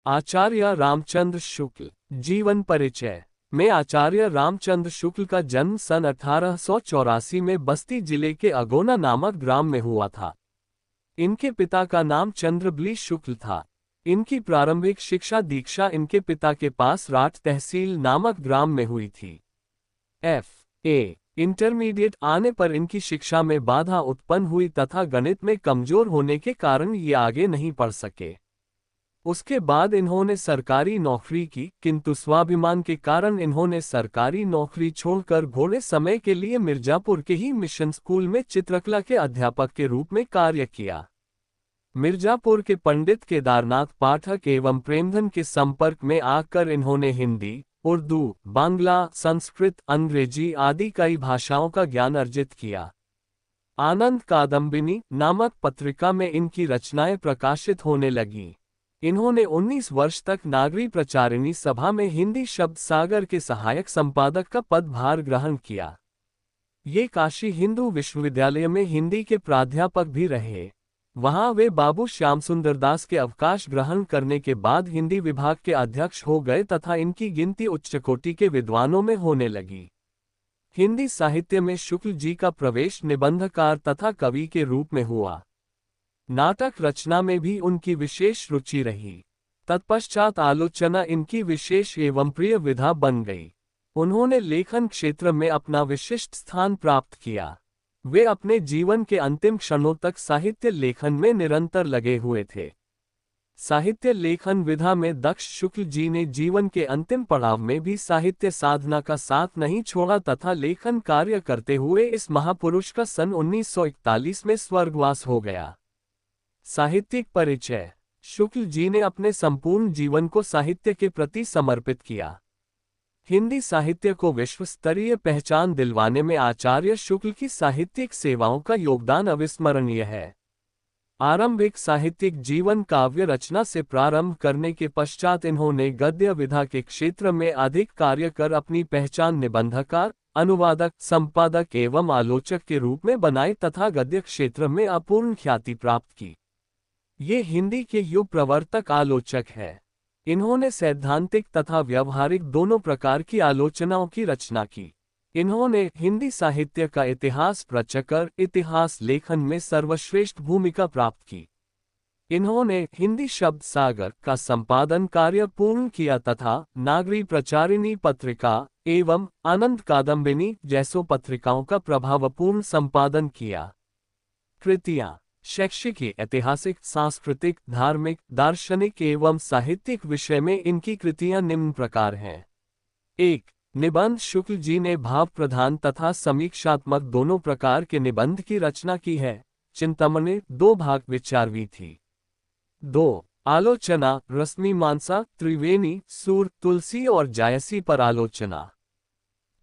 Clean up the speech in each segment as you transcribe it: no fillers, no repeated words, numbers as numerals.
आचार्य रामचंद्र शुक्ल जीवन परिचय में आचार्य रामचंद्र शुक्ल का जन्म सन 1884 में बस्ती जिले के अगोना नामक ग्राम में हुआ था। इनके पिता का नाम चंद्रबली शुक्ल था। इनकी प्रारंभिक शिक्षा दीक्षा इनके पिता के पास राठ तहसील नामक ग्राम में हुई थी। F.A. इंटरमीडिएट आने पर इनकी शिक्षा में बाधा उत्पन्न हुई तथा गणित में कमजोर होने के कारण ये आगे नहीं पढ़ सके। उसके बाद इन्होंने सरकारी नौकरी की, किंतु स्वाभिमान के कारण इन्होंने सरकारी नौकरी छोड़कर थोड़े समय के लिए मिर्जापुर के ही मिशन स्कूल में चित्रकला के अध्यापक के रूप में कार्य किया। मिर्जापुर के पंडित केदारनाथ पाठक एवं प्रेमधन के संपर्क में आकर इन्होंने हिंदी, उर्दू, बांग्ला, संस्कृत, अंग्रेजी आदि कई भाषाओं का ज्ञान अर्जित किया। आनंद कादम्बिनी नामक पत्रिका में इनकी रचनाएं प्रकाशित होने लगीं। इन्होंने 19 वर्ष तक नागरी प्रचारिणी सभा में हिंदी शब्द सागर के सहायक संपादक का पदभार ग्रहण किया। ये काशी हिंदू विश्वविद्यालय में हिंदी के प्राध्यापक भी रहे। वहां वे बाबू श्याम सुंदर दास के अवकाश ग्रहण करने के बाद हिंदी विभाग के अध्यक्ष हो गए तथा इनकी गिनती उच्च कोटि के विद्वानों में होने लगी। हिंदी साहित्य में शुक्ल जी का प्रवेश निबंधकार तथा कवि के रूप में हुआ। नाटक रचना में भी उनकी विशेष रुचि रही। तत्पश्चात आलोचना इनकी विशेष एवं प्रिय विधा बन गई। उन्होंने लेखन क्षेत्र में अपना विशिष्ट स्थान प्राप्त किया। वे अपने जीवन के अंतिम क्षणों तक साहित्य लेखन में निरंतर लगे हुए थे। साहित्य लेखन विधा में दक्ष शुक्ल जी ने जीवन के अंतिम पड़ाव में भी साहित्य साधना का साथ नहीं छोड़ा तथा लेखन कार्य करते हुए इस महापुरुष का सन 1941 में स्वर्गवास हो गया। साहित्यिक परिचय। शुक्ल जी ने अपने संपूर्ण जीवन को साहित्य के प्रति समर्पित किया। हिंदी साहित्य को विश्व स्तरीय पहचान दिलवाने में आचार्य शुक्ल की साहित्यिक सेवाओं का योगदान अविस्मरणीय है। आरंभिक साहित्यिक जीवन काव्य रचना से प्रारंभ करने के पश्चात इन्होंने गद्य विधा के क्षेत्र में अधिक कार्य कर अपनी पहचान निबंधकार, अनुवादक, संपादक एवं आलोचक के रूप में बनाई तथा गद्य क्षेत्र में अपूर्ण ख्याति प्राप्त की। ये हिंदी के युग प्रवर्तक आलोचक है। इन्होंने सैद्धांतिक तथा व्यवहारिक दोनों प्रकार की आलोचनाओं की रचना की। इन्होंने हिंदी साहित्य का इतिहास रचकर इतिहास लेखन में सर्वश्रेष्ठ भूमिका प्राप्त की। इन्होंने हिंदी शब्द सागर का संपादन कार्य पूर्ण किया तथा नागरी प्रचारिणी पत्रिका एवं आनंद कादम्बिनी जैसों पत्रिकाओं का प्रभावपूर्ण संपादन किया। कृतियां। शैक्षिक, ऐतिहासिक, सांस्कृतिक, धार्मिक, दार्शनिक एवं साहित्यिक विषय में इनकी कृतियां निम्न प्रकार हैं। 1. निबंध। शुक्ल जी ने भाव प्रधान तथा समीक्षात्मक दोनों प्रकार के निबंध की रचना की है। चिंतामणि 2 भाग विचारवी थी। 2. आलोचना। रश्मिमांसा, त्रिवेणी, सूर, तुलसी और जायसी पर आलोचना।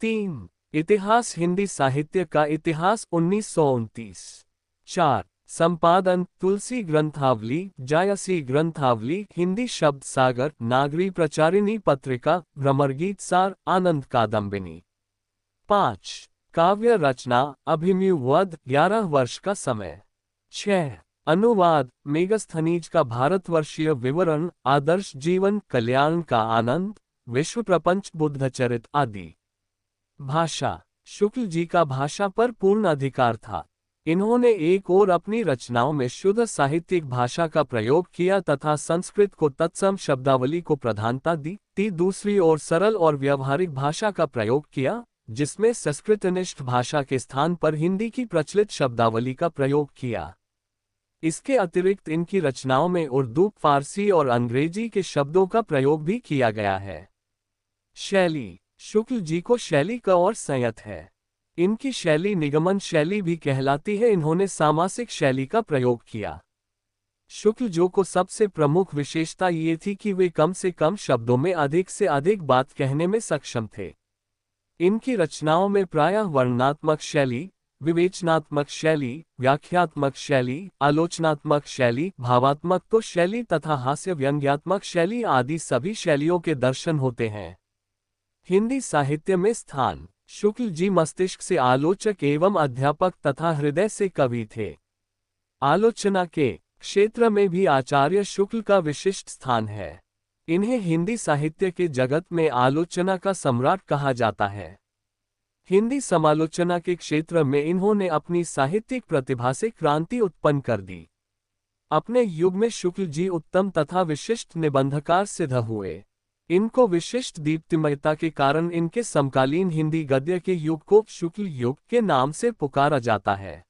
3. इतिहास। हिंदी साहित्य का इतिहास 1929। 4. संपादन। तुलसी ग्रंथावली, जायसी ग्रंथावली, हिंदी शब्द सागर, नागरी प्रचारिणी पत्रिका, भ्रमरगीत सार, आनंद कादम्बिनी। 5. काव्य रचना। अभिमन्यु वध, 11 वर्ष का समय। 6. अनुवाद। मेगस्थनीज का भारतवर्षीय विवरण, आदर्श जीवन, कल्याण का आनंद, विश्व प्रपंच, बुद्धचरित आदि। भाषा। शुक्ल जी का भाषा पर पूर्ण अधिकार था। इन्होंने एक ओर अपनी रचनाओं में शुद्ध साहित्यिक भाषा का प्रयोग किया तथा संस्कृत को तत्सम शब्दावली को प्रधानता दी, दूसरी ओर सरल और व्यवहारिक भाषा का प्रयोग किया, जिसमें संस्कृतनिष्ठ भाषा के स्थान पर हिंदी की प्रचलित शब्दावली का प्रयोग किया। इसके अतिरिक्त इनकी रचनाओं में उर्दू, फारसी और अंग्रेजी के शब्दों का प्रयोग भी किया गया है। शैली। शुक्ल जी को शैली का और संयत है। इनकी शैली निगमन शैली भी कहलाती है। इन्होंने सामासिक शैली का प्रयोग किया। शुक्ल जी को सबसे प्रमुख विशेषता ये थी कि वे कम से कम शब्दों में अधिक से अधिक बात कहने में सक्षम थे। इनकी रचनाओं में प्रायः वर्णनात्मक शैली, विवेचनात्मक शैली, व्याख्यात्मक शैली, आलोचनात्मक शैली, भावात्मक शैली तथा हास्य व्यंग्यात्मक शैली आदि सभी शैलियों के दर्शन होते हैं। हिंदी साहित्य में स्थान। शुक्ल जी मस्तिष्क से आलोचक एवं अध्यापक तथा हृदय से कवि थे। आलोचना के क्षेत्र में भी आचार्य शुक्ल का विशिष्ट स्थान है। इन्हें हिंदी साहित्य के जगत में आलोचना का सम्राट कहा जाता है। हिंदी समालोचना के क्षेत्र में इन्होंने अपनी साहित्यिक प्रतिभा से क्रांति उत्पन्न कर दी। अपने युग में शुक्ल जी उत्तम तथा विशिष्ट निबंधकार सिद्ध हुए। इनको विशिष्ट दीप्तिमयता के कारण इनके समकालीन हिंदी गद्य के युग को शुक्ल युग के नाम से पुकारा जाता है।